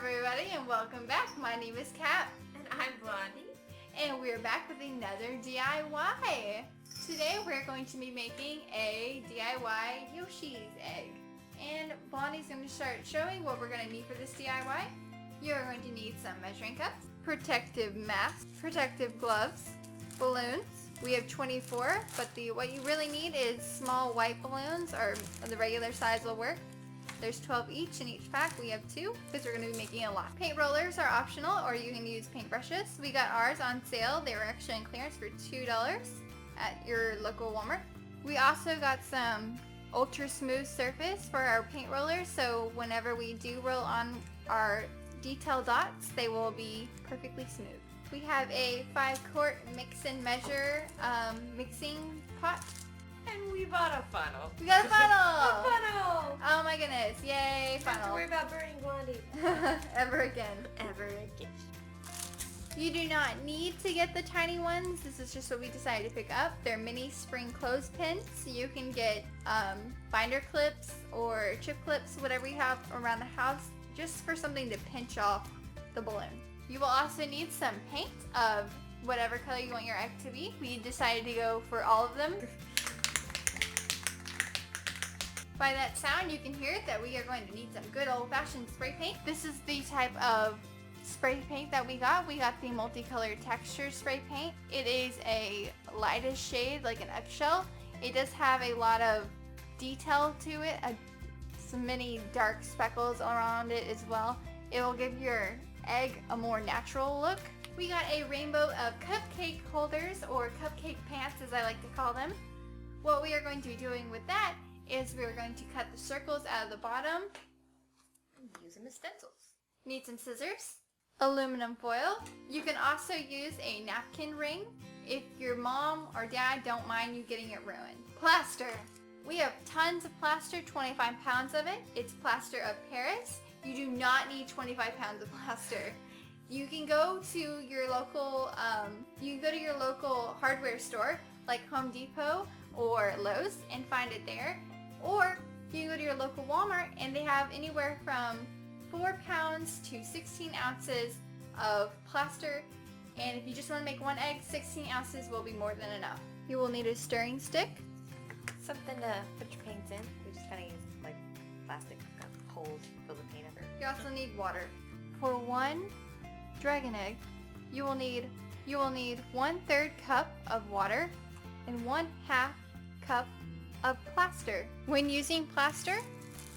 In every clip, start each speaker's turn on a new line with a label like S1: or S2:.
S1: everybody, and welcome back. My name is Kat.
S2: And I'm Blondie.
S1: And we're back with another DIY. Today we're going to be making a DIY Yoshi's Egg. And Blondie's going to start showing what we're going to need for this DIY. You're going to need some measuring cups, protective mask, protective gloves, balloons. We have 24, but what you really need is small white balloons, or the regular size will work. There's 12 each in each pack. We have 2 because we're going to be making a lot. Paint rollers are optional, or you can use paintbrushes. We got ours on sale. They were actually on clearance for $2 at your local Walmart. We also got some ultra smooth surface for our paint rollers, so whenever we do roll on our detail dots, they will be perfectly smooth. We have a 5-quart mix and measure mixing pot.
S2: And we bought a funnel.
S1: We got a funnel!
S2: A funnel!
S1: Oh my goodness, yay,
S2: Don't have to
S1: funnel.
S2: worry about burning Blondie.
S1: Ever again.
S2: Ever again.
S1: You do not need to get the tiny ones. This is just what we decided to pick up. They're mini spring clothespins. You can get binder clips or chip clips, whatever you have around the house, just for something to pinch off the balloon. You will also need some paint of whatever color you want your egg to be. We decided to go for all of them. By that sound, you can hear that we are going to need some good old-fashioned spray paint. This is the type of spray paint that we got. We got the multicolored texture spray paint. It is a lightest shade, like an eggshell. It does have a lot of detail to it, some many dark speckles around it as well. It will give your egg a more natural look. We got a rainbow of cupcake holders, or cupcake pants as I like to call them. What we are going to be doing with that is we're going to cut the circles out of the bottom.
S2: Use them as stencils.
S1: Need some scissors, aluminum foil. You can also use a napkin ring if your mom or dad don't mind you getting it ruined. Plaster. We have tons of plaster, 25 pounds of it. It's plaster of Paris. You do not need 25 pounds of plaster. You can go to your local hardware store like Home Depot or Lowe's and find it there. Or you can go to your local Walmart and they have anywhere from 4 pounds to 16 ounces of plaster. And if you just want to make one egg, 16 ounces will be more than enough. You will need a stirring stick.
S2: Something to put your paints in. We just kind of use like plastic holes full of paint under.
S1: You also need water. For one dragon egg, you will need 1/3 cup of water and 1/2 cup of plaster. When using plaster,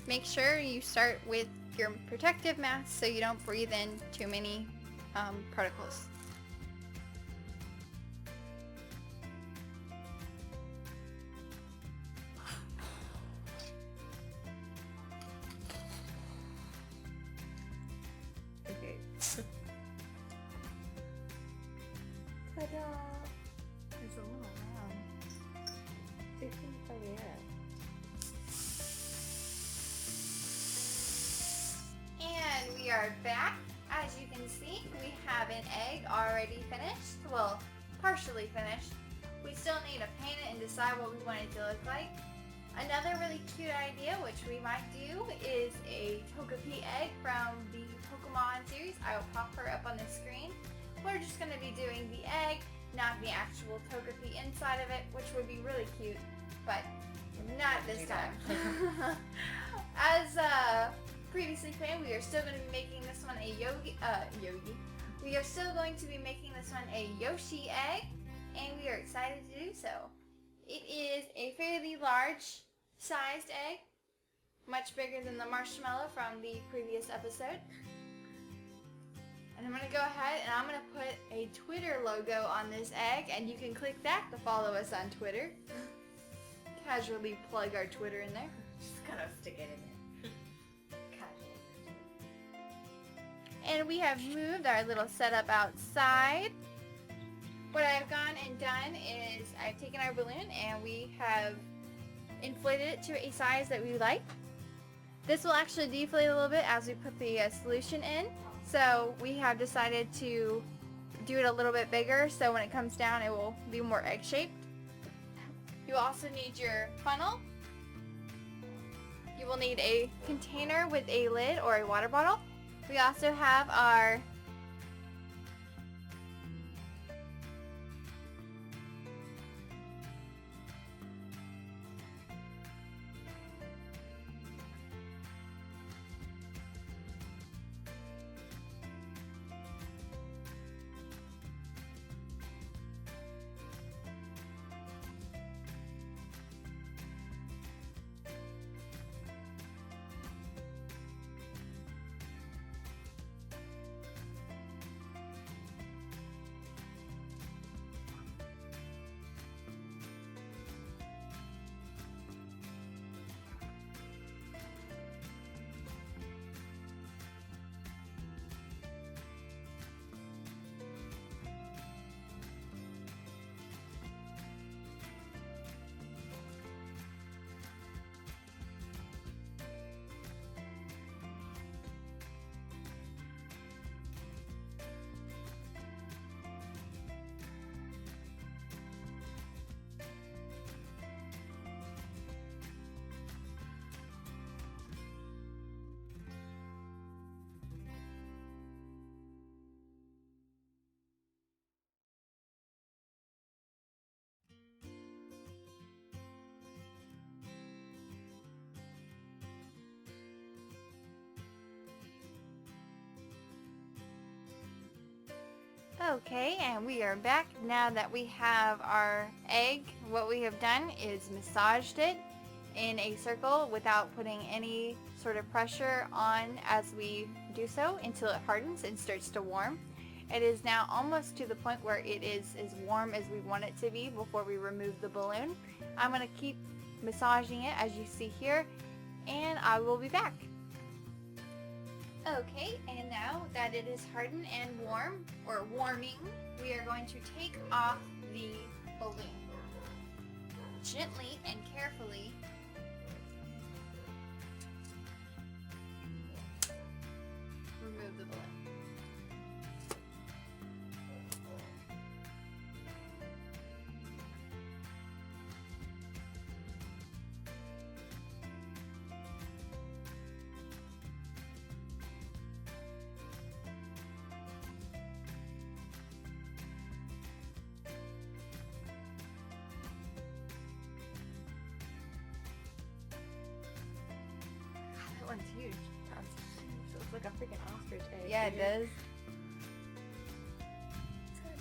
S1: make sure you start with your protective mask so you don't breathe in too many particles.
S2: Okay.
S1: Ta-da! There's a little round. And we are back. As you can see, we have an egg already finished. Well, partially finished. We still need to paint it and decide what we want it to look like. Another really cute idea, which we might do, is a Togepi egg from the Pokemon series. I will pop her up on the screen. We're just going to be doing the egg, not the actual Togepi inside of it, which would be really cute, but not this time. As previously planned, we are still going to be making this one a We are still going to be making this one a Yoshi egg, and we are excited to do so. It is a fairly large sized egg, much bigger than the marshmallow from the previous episode. And I'm going to go ahead and I'm going to put a Twitter logo on this egg, and you can click that to follow us on Twitter. Casually plug our Twitter in there.
S2: Just kind of stick it in there. Casually.
S1: And we have moved our little setup outside. What I've gone and done is I've taken our balloon and we have inflated it to a size that we like. This will actually deflate a little bit as we put the solution in. So we have decided to do it a little bit bigger so when it comes down it will be more egg-shaped. You also need your funnel. You will need a container with a lid or a water bottle. We also have our Okay, and we are back now that we have our egg. What we have done is massaged it in a circle without putting any sort of pressure on as we do so until it hardens and starts to warm. It is now almost to the point where it is as warm as we want it to be before we remove the balloon. I'm going to keep massaging it as you see here, and I will be back. Okay, and now that it is hardened and warm, or warming, we are going to take off the balloon. Gently and carefully remove the balloon.
S2: That one's huge. Sounds huge. It looks like a freaking ostrich egg.
S1: Yeah, it
S2: dude.
S1: does.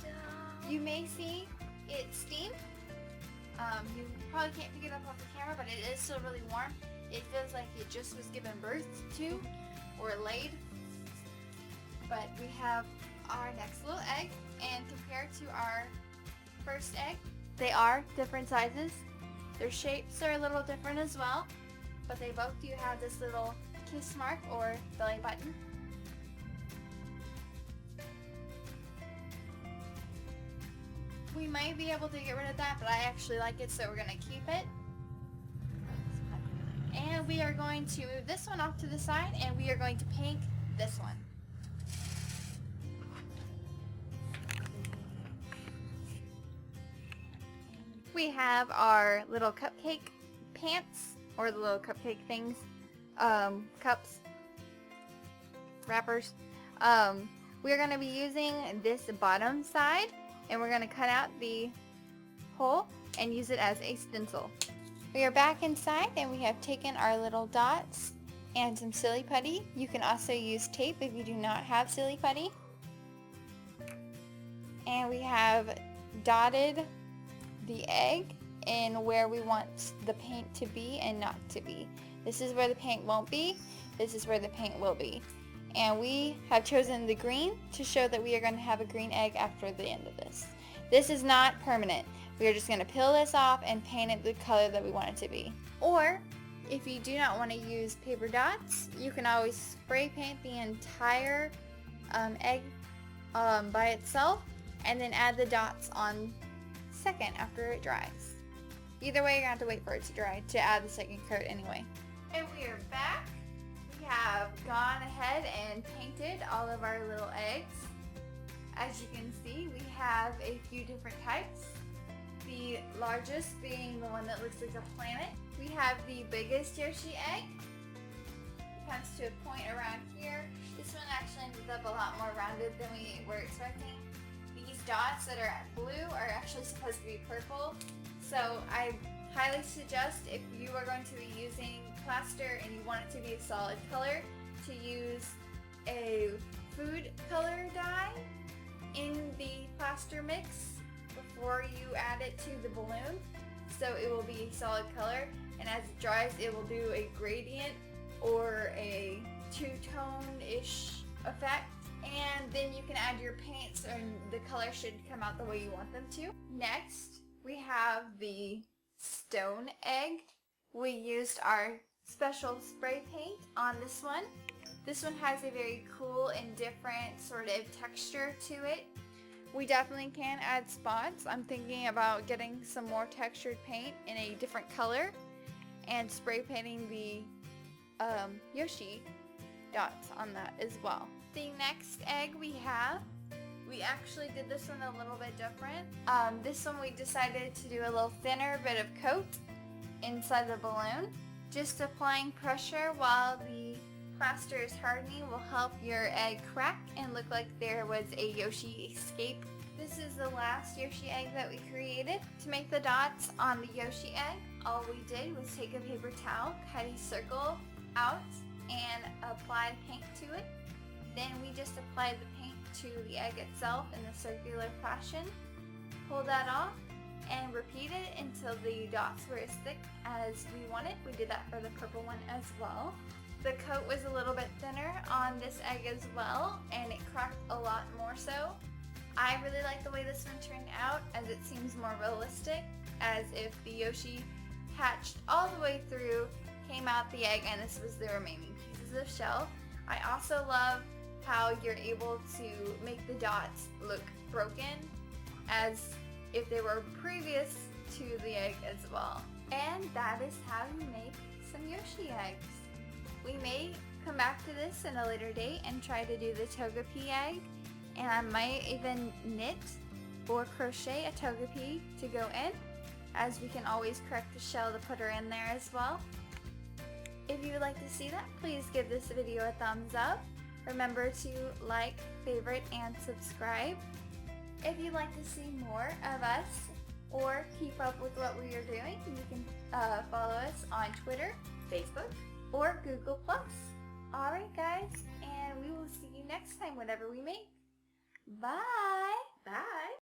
S2: Ta-da!
S1: You may see it steam. You probably can't pick it up off the camera, but it is still really warm. It feels like it just was given birth to or laid. But we have our next little egg, and compared to our first egg, they are different sizes. Their shapes are a little different as well, but they both do have this little kiss mark or belly button. We might be able to get rid of that, but I actually like it, so we're going to keep it. And we are going to move this one off to the side, and we are going to paint this one. We have our little cupcake pants, or the little cupcake things, cups, wrappers. We're going to be using this bottom side, and we're going to cut out the hole and use it as a stencil. We are back inside, and we have taken our little dots and some silly putty. You can also use tape if you do not have silly putty. And we have dotted the egg in where we want the paint to be and not to be. This is where the paint won't be. This is where the paint will be. And we have chosen the green to show that we are going to have a green egg after the end of this. This is not permanent. We are just going to peel this off and paint it the color that we want it to be. Or, if you do not want to use paper dots, you can always spray paint the entire egg by itself and then add the dots on second after it dries. Either way, you're going to have to wait for it to dry to add the second coat anyway. And we are back. We have gone ahead and painted all of our little eggs. As you can see, we have a few different types. The largest being the one that looks like a planet. We have the biggest Yoshi egg. It comes comes to a point around here. This one actually ended up a lot more rounded than we were expecting. These dots that are blue are actually supposed to be purple. So I highly suggest, if you are going to be using plaster and you want it to be a solid color, to use a food color dye in the plaster mix before you add it to the balloon, so it will be a solid color, and as it dries it will do a gradient or a two-tone-ish effect, and then you can add your paints and the color should come out the way you want them to. Next, we have the stone egg. We used our special spray paint on this one. This one has a very cool and different sort of texture to it. We definitely can add spots. I'm thinking about getting some more textured paint in a different color and spray painting the Yoshi dots on that as well. The next egg we actually did this one a little bit different. This one we decided to do a little thinner bit of coat inside the balloon. Just applying pressure while the plaster is hardening will help your egg crack and look like there was a Yoshi escape. This is the last Yoshi egg that we created. To make the dots on the Yoshi egg, all we did was take a paper towel, cut a circle out, and apply paint to it. Then we just applied the paint to the egg itself in the circular fashion. Pull that off and repeat it until the dots were as thick as we wanted. We did that for the purple one as well. The coat was a little bit thinner on this egg as well, and it cracked a lot more so. I really like the way this one turned out, as it seems more realistic, as if the Yoshi hatched all the way through, came out the egg, and this was the remaining pieces of shell. I also love how you're able to make the dots look broken, as if they were previous to the egg as well. And that is how you make some Yoshi eggs. We may come back to this in a later date and try to do the togepi egg, and I might even knit or crochet a togepi to go in, as we can always correct the shell to put her in there as well. If you would like to see that, please give this video a thumbs up. Remember to like, favorite, and subscribe. If you'd like to see more of us or keep up with what we are doing, you can follow us on Twitter, Facebook, or Google+. Alright guys, and we will see you next time whatever we make. Bye!
S2: Bye!